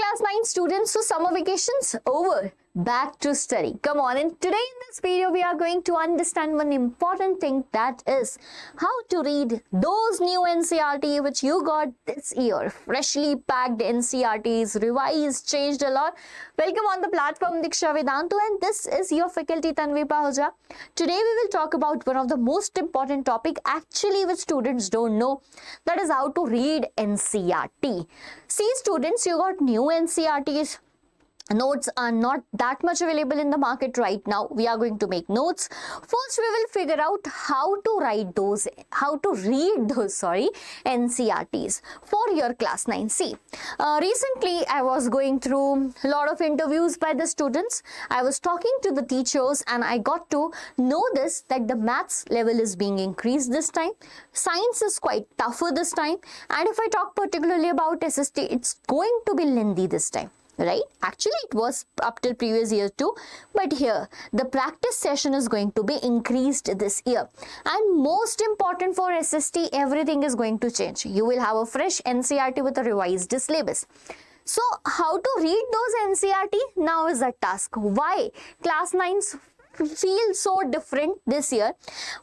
class 9 students, so summer vacations over, back to study. Come on, and today in this video we are going to understand one important thing, that is how to read those new NCERT which you got this year. Freshly packed NCERTs, revised, changed a lot. Welcome on the platform Deeksha, Vedantu, and this is your faculty Tanvi Mam. Today we will talk about one of the most important topic actually which students don't know, that is how to read NCERT. See students, you got new NCERTs. Notes are not that much available in the market right now. We are going to make notes. First, we will figure out how to read those NCERTs for your class 9C. Recently, I was going through a lot of interviews by the students. I was talking to the teachers and I got to know this, that the maths level is being increased this time. Science is quite tougher this time. And if I talk particularly about SST, it's going to be lengthy this time. Right? Actually, it was up till previous year too, but here the practice session is going to be increased this year. And most important for SST, everything is going to change. You will have a fresh NCERT with a revised syllabus. So, how to read those NCERT now is a task. Why class 9s feel so different this year?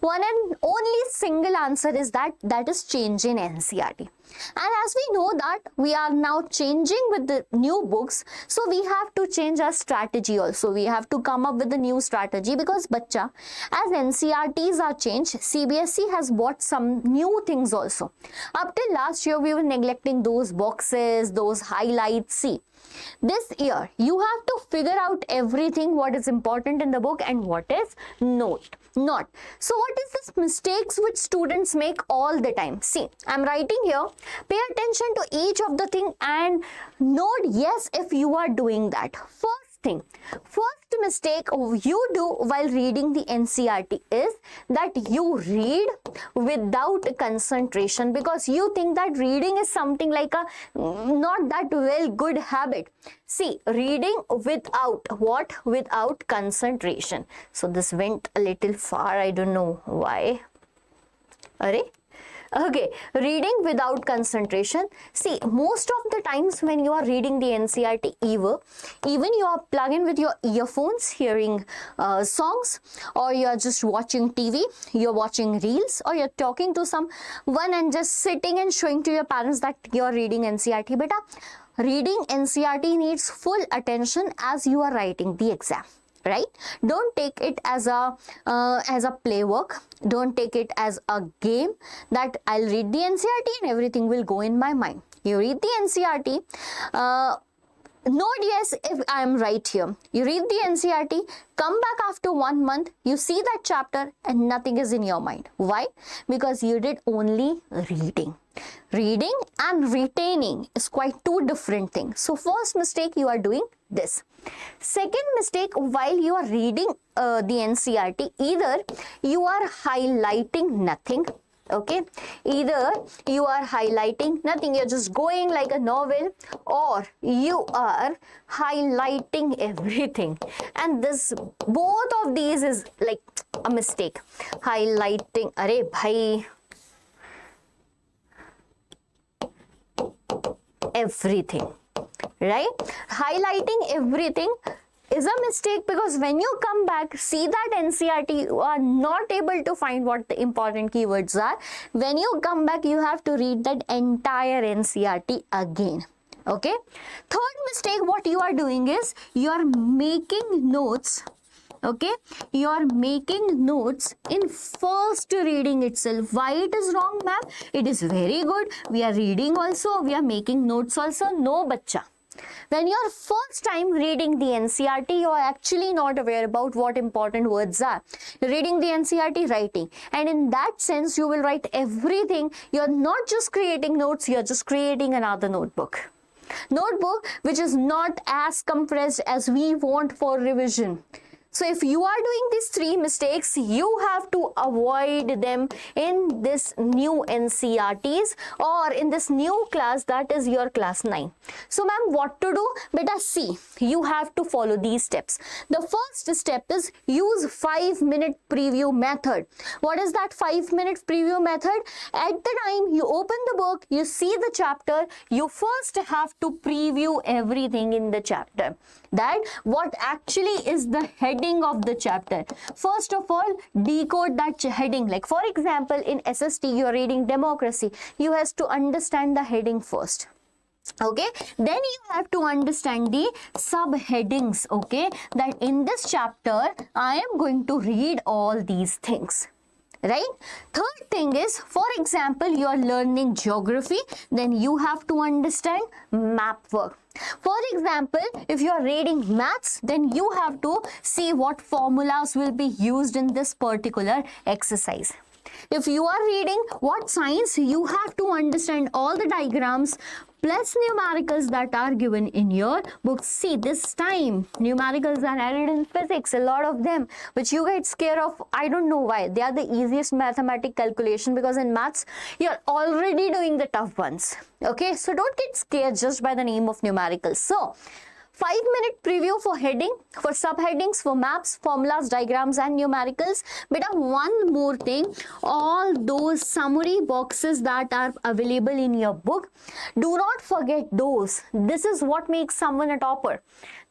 One and only single answer is that is change in NCERT. And as we know that we are now changing with the new books, so we have to change our strategy also. We have to come up with a new strategy because bacha, as NCERTs are changed, CBSE has bought some new things also. Up till last year, we were neglecting those boxes, those highlights. See, this year, you have to figure out everything what is important in the book and what is not. So what is this mistakes which students make all the time? See, I'm writing here, pay attention to each of the thing and note yes if you are doing that. First mistake you do while reading the NCERT is that you read without concentration, because you think that reading is something like a not that well good habit. See, reading without what? Without concentration. So this went a little far, I don't know why. Okay, reading without concentration. See, most of the times when you are reading the NCERT, even you are plugged in with your earphones, hearing songs, or you are just watching TV, you're watching reels, or you're talking to someone and just sitting and showing to your parents that you're reading NCERT. Beta, reading NCERT needs full attention as you are writing the exam. Right? Don't take it as a play work. Don't take it as a game that I'll read the NCERT and everything will go in my mind. You read the NCERT. Note yes if I am right here. You read the NCERT, come back after 1 month, you see that chapter and nothing is in your mind. Why? Because you did only reading. Reading and retaining is quite two different things. So first mistake you are doing this. Second mistake, while you are reading the NCERT, either you are highlighting nothing. Okay, either you are highlighting nothing, you're just going like a novel, or you are highlighting everything, and this both of these is like a mistake. Highlighting, arey bhai, everything, right? Highlighting everything is a mistake, because when you come back, see that NCERT, you are not able to find what the important keywords are. When you come back, you have to read that entire NCERT again. Okay. Third mistake, what you are doing is you are making notes. Okay, you are making notes in first reading itself. Why it is wrong, ma'am? It is very good. We are reading also, we are making notes also. No, bacha. When you are first time reading the NCERT, you are actually not aware about what important words are. You're reading the NCERT, writing. And in that sense, you will write everything. You're not just creating notes, you're just creating another notebook. Notebook which is not as compressed as we want for revision. So if you are doing these 3 mistakes, you have to avoid them in this new NCERTs or in this new class, that is your class 9. So ma'am, what to do? Beta, see, you have to follow these steps. The first step is use 5-minute preview method. What is that 5-minute preview method? At the time you open the book, you see the chapter, you first have to preview everything in the chapter. That what actually is the heading of the chapter. First of all, decode that heading. Like for example, in SST you are reading democracy, you have to understand the heading first. Okay, then you have to understand the subheadings. Okay, that in this chapter I am going to read all these things. Right? Third thing is, for example, you are learning geography, then you have to understand map work. For example, if you are reading maths, then you have to see what formulas will be used in this particular exercise. If you are reading what science, you have to understand all the diagrams plus numericals that are given in your book. See, this time numericals are added in physics, a lot of them, which you get scared of. I don't know why. They are the easiest mathematical calculation, because in maths you are already doing the tough ones. Okay, so don't get scared just by the name of numericals. So 5-minute preview for heading, for subheadings, for maps, formulas, diagrams and numericals. Beta, one more thing, all those summary boxes that are available in your book, do not forget those. This is what makes someone a topper.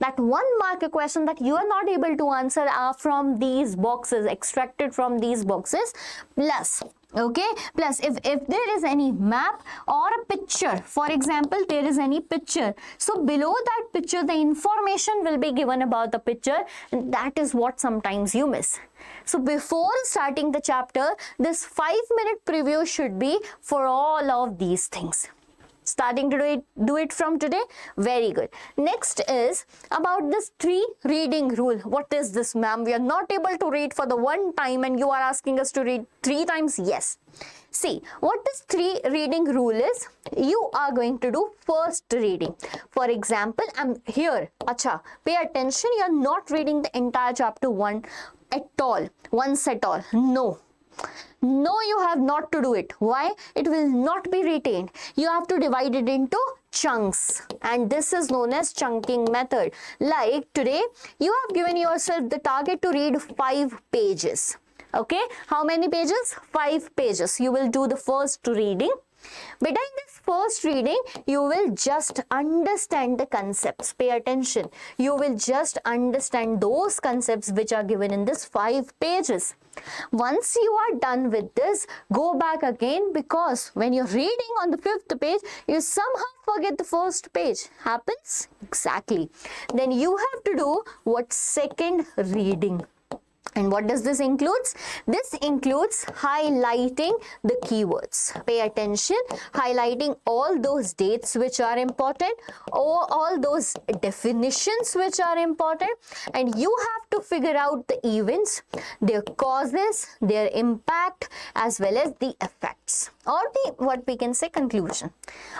That 1 mark question that you are not able to answer are from these boxes, extracted from these boxes. Plus, okay, plus if there is any map or a picture, for example, there is any picture, so below that picture the information will be given about the picture, and that is what sometimes you miss. So before starting the chapter, this 5-minute preview should be for all of these things. Starting to do it from today. Very good. Next is about this 3 reading rule. What is this, ma'am? We are not able to read for the 1 time and you are asking us to read 3 times. Yes. See, what this 3 reading rule is, you are going to do first reading. For example, I'm here. Acha, pay attention. You are not reading the entire chapter once at all. No. No, you have not to do it. Why? It will not be retained. You have to divide it into chunks, and this is known as chunking method. Like today, you have given yourself the target to read 5 pages. Okay, how many pages? 5 pages. You will do the first reading. But in this first reading, you will just understand the concepts. Pay attention. You will just understand those concepts which are given in this 5 pages. Once you are done with this, go back again, because when you're reading on the 5th page, you somehow forget the first page. Happens? Exactly. Then you have to do what? Second reading. And what does this includes? This includes highlighting the keywords. Pay attention, highlighting all those dates which are important, or all those definitions which are important, and you have to figure out the events, their causes, their impact, as well as the effects, or the what we can say conclusion.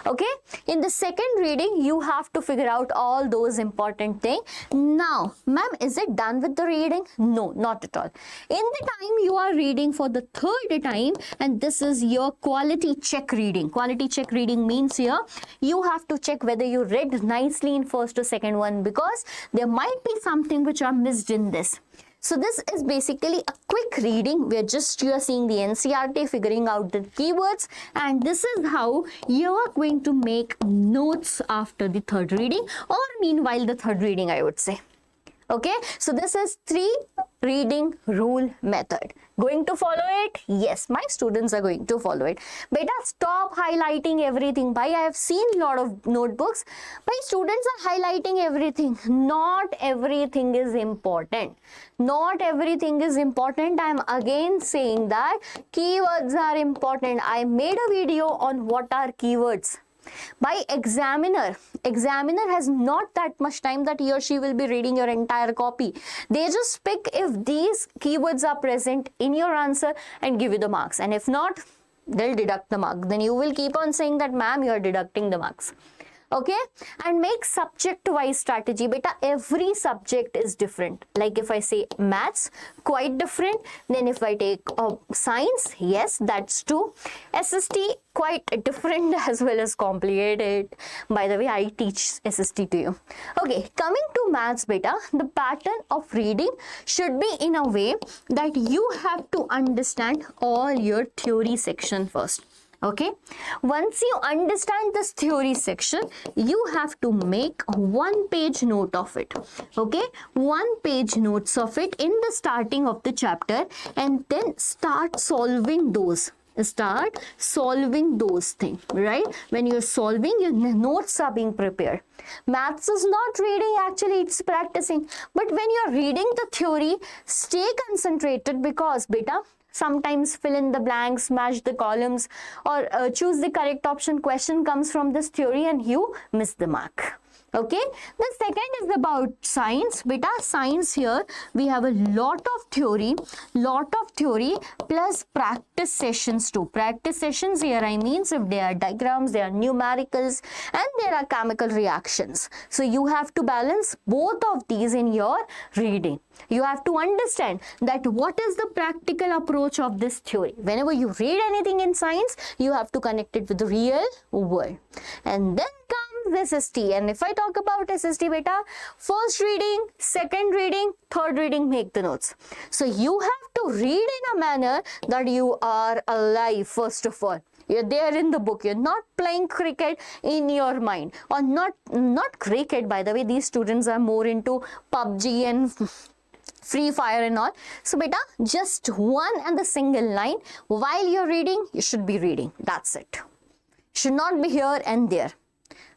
Okay, in the second reading, you have to figure out all those important things. Now, ma'am, is it done with the reading? No, not at all. In the time you are reading for the 3rd time, and this is your quality check reading. Quality check reading means here you have to check whether you read nicely in first or second one, because there might be something which are missed in this. So this is basically a quick reading where just you are seeing the NCERT, figuring out the keywords, and this is how you are going to make notes after the 3rd reading, or meanwhile the 3rd reading, I would say. Okay, so this is 3 reading rule method. Going to follow it? Yes, my students are going to follow it. Beta, stop highlighting everything. Bhai, I have seen a lot of notebooks. My students are highlighting everything. Not everything is important. Not everything is important. I am again saying that keywords are important. I made a video on what are keywords. By examiner has not that much time that he or she will be reading your entire copy. They just pick if these keywords are present in your answer and give you the marks, and if not, they'll deduct the mark. Then you will keep on saying that, ma'am, you are deducting the marks. Okay, and make subject wise strategy. Beta, every subject is different. Like if I say maths, quite different. Then if I take science, yes, that's true. SST, quite different as well as complicated. By the way, I teach SST to you. Okay, coming to maths, beta, the pattern of reading should be in a way that you have to understand all your theory section first. Okay, once you understand this theory section, you have to make 1 page note of it. Okay, 1 page notes of it in the starting of the chapter, and then start solving those. Start solving those things, right? When you're solving, your notes are being prepared. Maths is not reading, actually it's practicing. But when you're reading the theory, stay concentrated, because beta, sometimes fill in the blanks, match the columns, or choose the correct option. Question comes from this theory and you miss the mark. Okay, the second is about science. Beta, science here we have a lot of theory plus practice sessions too. Practice sessions here I means if there are diagrams, there are numericals, and there are chemical reactions. So you have to balance both of these in your reading. You have to understand that what is the practical approach of this theory. Whenever you read anything in science, you have to connect it with the real world. And then comes SST. And if I talk about SST, beta, first reading, second reading, third reading, make the notes. So you have to read in a manner that you are alive, first of all. You're there in the book. You're not playing cricket in your mind. Or not cricket, by the way. These students are more into PUBG and Free Fire and all. So beta, just one and the single line. While you're reading, you should be reading. That's it. Should not be here and there.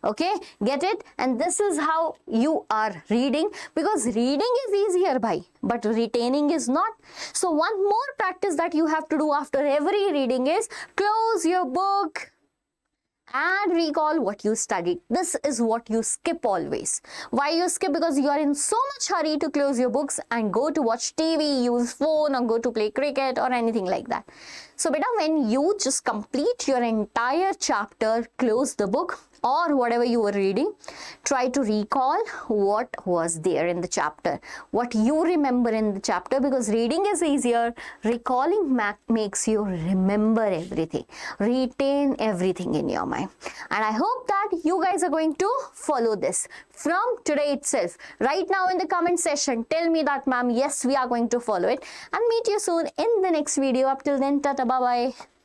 Okay, get it? And this is how you are reading, because reading is easier but retaining is not. So one more practice that you have to do after every reading is close your book and recall what you studied. This is what you skip always. Why you skip? Because you are in so much hurry to close your books and go to watch TV, use phone, or go to play cricket or anything like that. So beta, when you just complete your entire chapter, close the book or whatever you were reading, try to recall what was there in the chapter, what you remember in the chapter, because reading is easier. Recalling makes you remember everything, retain everything in your mind. And I hope that you guys are going to follow this from today itself. Right now in the comment section, tell me that, ma'am, yes, we are going to follow it. And meet you soon in the next video. Up till then, tata, bye-bye.